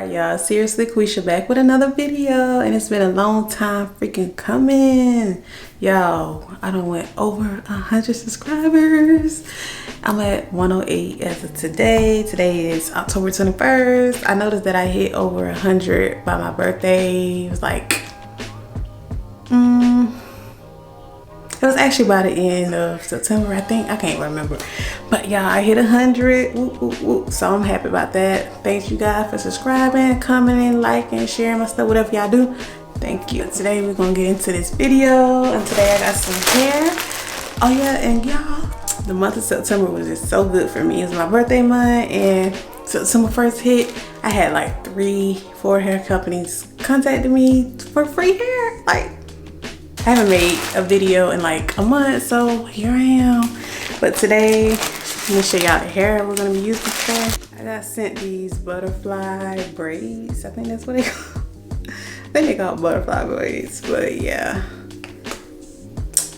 Alright y'all, seriously Quisha back with another video, and it's been a long time freaking coming. Yo, I done went over 100 subscribers. I'm at 108 as of today. Today is October 21st. I noticed that I hit over 100 by my birthday. It was like it was actually by the end of September, I think. I can't remember. But yeah, I hit 100. Whoop, whoop, whoop. So I'm happy about that. Thanks you guys for subscribing, commenting, liking, sharing my stuff, whatever y'all do. Thank you. Today we're gonna get into this video, and today I got some hair. Oh yeah, and y'all, the month of September was just so good for me. It was my birthday month, and September 1st hit. I had like 3-4 hair companies contacted me for free hair. Like, I haven't made a video in like a month, so here I am. But today, let me show y'all the hair we're gonna be using today. I got sent these butterfly braids. I think that's what they call. I think they call butterfly braids, but yeah.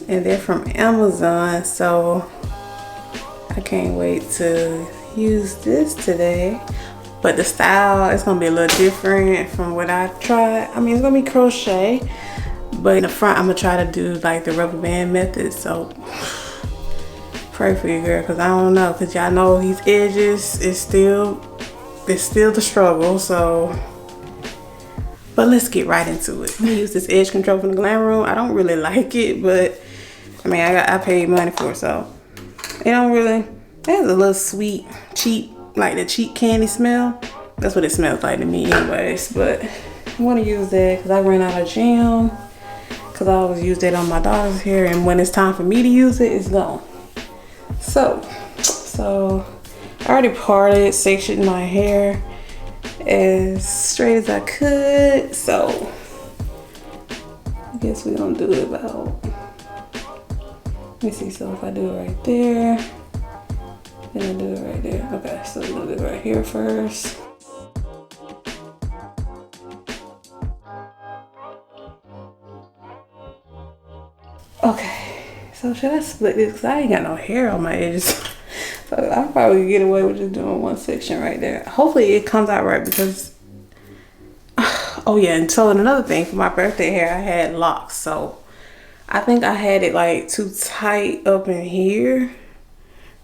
And they're from Amazon, so I can't wait to use this today. But the style is gonna be a little different from what I tried. I mean, it's gonna be crochet. But in the front, I'm gonna try to do like the rubber band method. So pray for you, girl, because I don't know, because y'all know these edges is still the struggle. So, but let's get right into it. I'm gonna use this edge control from the Glam Room. I don't really like it, but I mean, I paid money for it, so it don't really. It has a little sweet, cheap, like the cheap candy smell. That's what it smells like to me, anyways. But I'm gonna use that because I ran out of jam. Because I always use that on my daughter's hair, and when it's time for me to use it, it's gone. So I already parted, sectioned my hair as straight as I could. So I guess we're gonna do it about, let me see, so if I do it right there, then I do it right there. Okay, so we're gonna do it right here first. Okay, so should I split this? Because I ain't got no hair on my edges. So I probably get away with just doing one section right there. Hopefully it comes out right, because oh yeah, and so another thing, for my birthday hair, I had locks. So I think I had it like too tight up in here.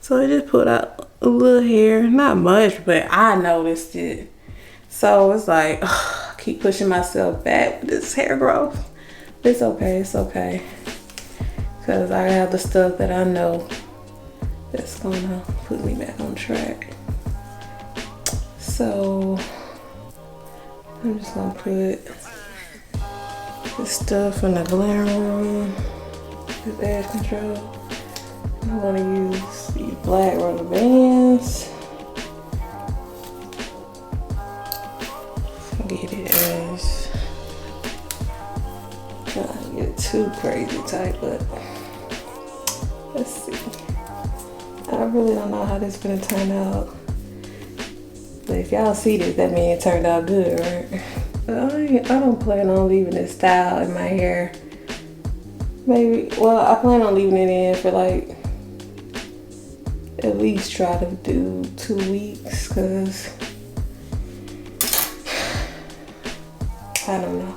So it just put out a little hair. Not much, but I noticed it. So it's like, I keep pushing myself back with this hair growth. It's okay, it's okay. Because I have the stuff that I know that's gonna put me back on track. So I'm just gonna put this stuff in the Glam Room, this edge control. I'm gonna use these black rubber bands. Get it as, trying to get it too crazy tight, but let's see. I really don't know how this is gonna turn out. But if y'all see this, that means it turned out good, right? But I don't plan on leaving this style in my hair. Maybe, well, I plan on leaving it in for like, at least try to do 2 weeks, because I don't know.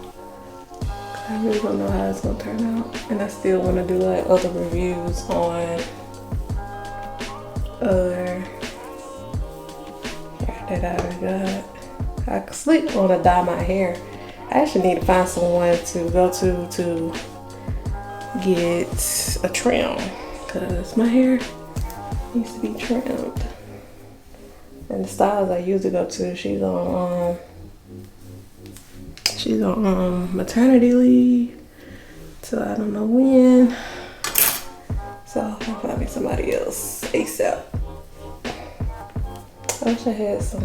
I really don't know how it's gonna turn out. And I still wanna do like other reviews on other hair that I already got. I sleep wanna dye my hair. I actually need to find someone to go to get a trim, because my hair needs to be trimmed. And the styles I usually go to, she's on maternity leave, so I don't know when. So I'll find me somebody else ASAP. I wish I had some.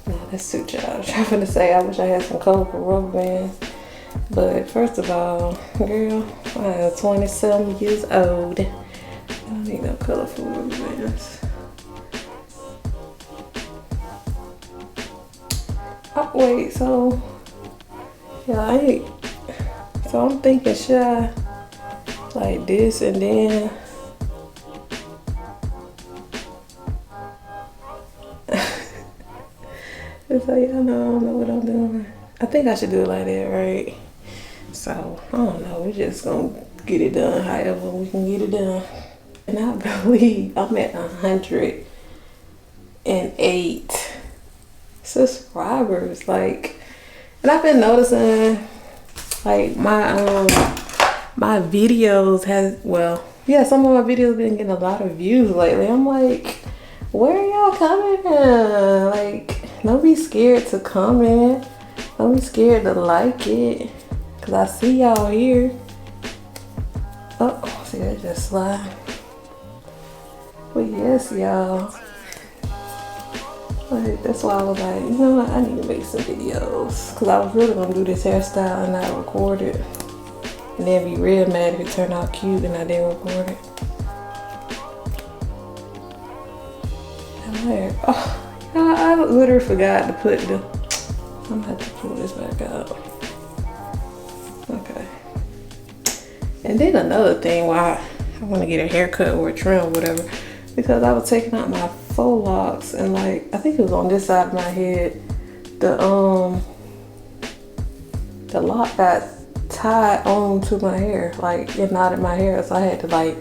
No, that's too child. I was trying to say I wish I had some colorful rubber bands. But first of all, girl, I am 27 years old. I don't need no colorful rubber bands. Oh wait, so yeah, so I'm thinking, should I like this and then It's like, y'all know I don't know what I'm doing. I think I should do it like that, right? So, I don't know. We're just gonna get it done however we can get it done. And I believe I'm at 108 subscribers. Like, and I've been noticing, like, my videos has, well, yeah, some of my videos been getting a lot of views lately. I'm like, where are y'all coming from? Like, don't be scared to comment. Don't be scared to like it. Cause I see y'all here. Oh, see that just slide. But yes, y'all. Like, that's why I was like, you know what? I need to make some videos. Cause I was really gonna do this hairstyle and not record it. And then be real mad if it turned out cute and I didn't record it. Like, oh, I literally forgot to put the, I'm gonna have to pull this back out. Okay. And then another thing why I want to get a haircut or a trim or whatever, because I was taking out my faux locks and like, I think it was on this side of my head, the lock got tied on to my hair, like it knotted my hair, so I had to like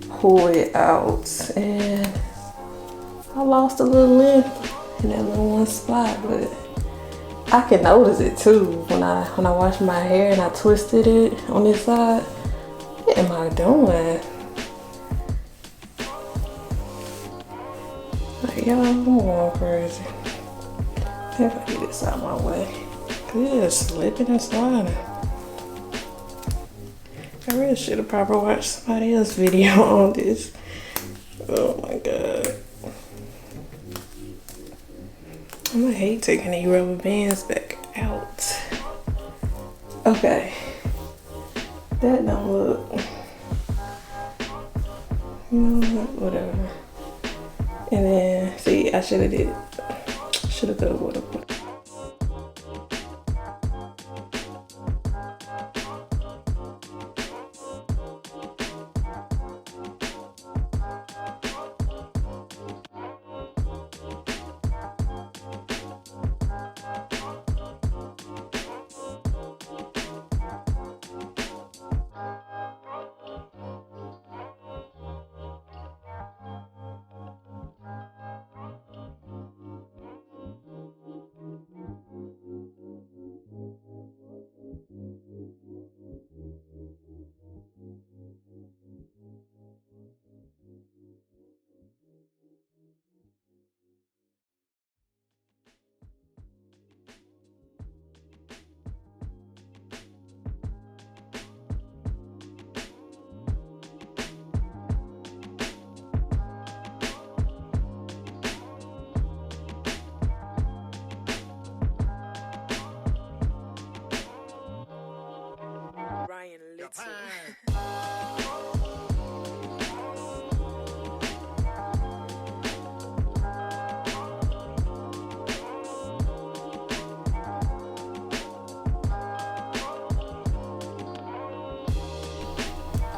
pull it out, and I lost a little length in that little one spot, but I can notice it too when I wash my hair and I twisted it on this side. What am I doing? Like, y'all, I'm going crazy. If I get this out of my way, cause it is slipping and sliding. I really should have probably watched somebody else's video on this. Oh my god. I'm gonna hate taking these rubber bands back out. Okay. That don't look. You know what? Whatever. And then, see, I should have thought of what I put.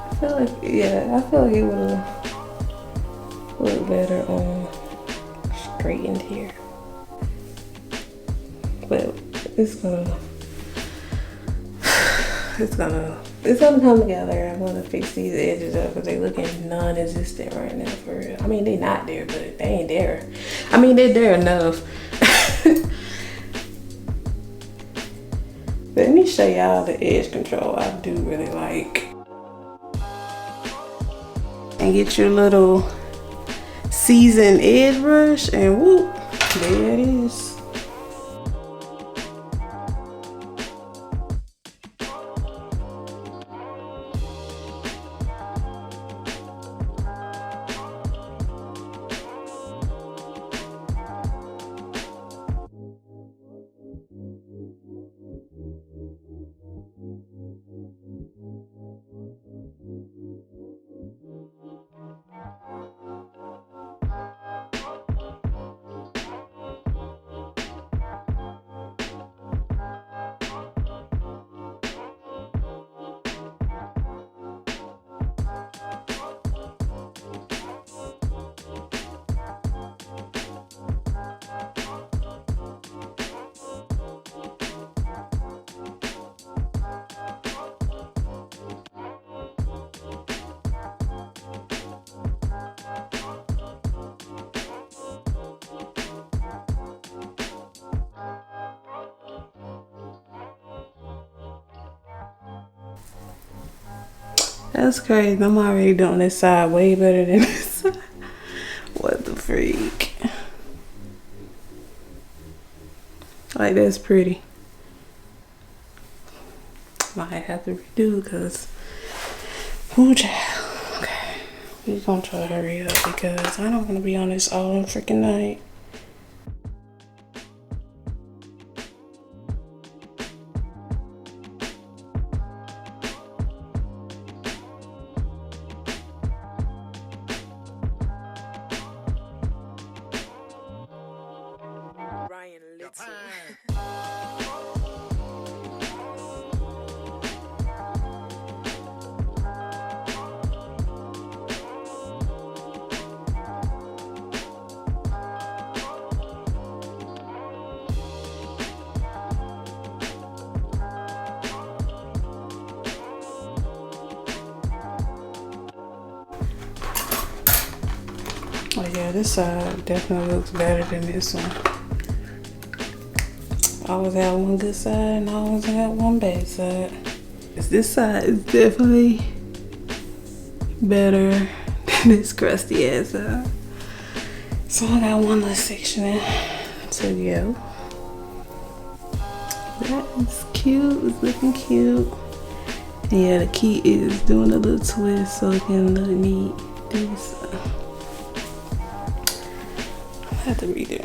I feel like, yeah, I feel like it would have looked better on straightened hair. But it's gonna come together. I'm gonna fix these edges up because they looking non-existent right now for real. I mean, they not there, but they ain't there. I mean, they're there enough. Let me show y'all the edge control I do really like. And get your little seasoned edge brush and whoop, there it is. That's crazy. I'm already doing this side way better than this side. What the freak? Like, that's pretty. Might have to redo because, ooh, child. Okay, we're gonna try to hurry up because I don't want to be on this all freaking night. Oh yeah, this side definitely looks better than this one. I always have one good side and I always have one bad side. This side is definitely better than this crusty ass side. So I got one less section to go. That is cute, it's looking cute. And yeah, the key is doing a little twist so it can look neat. This I have to redo.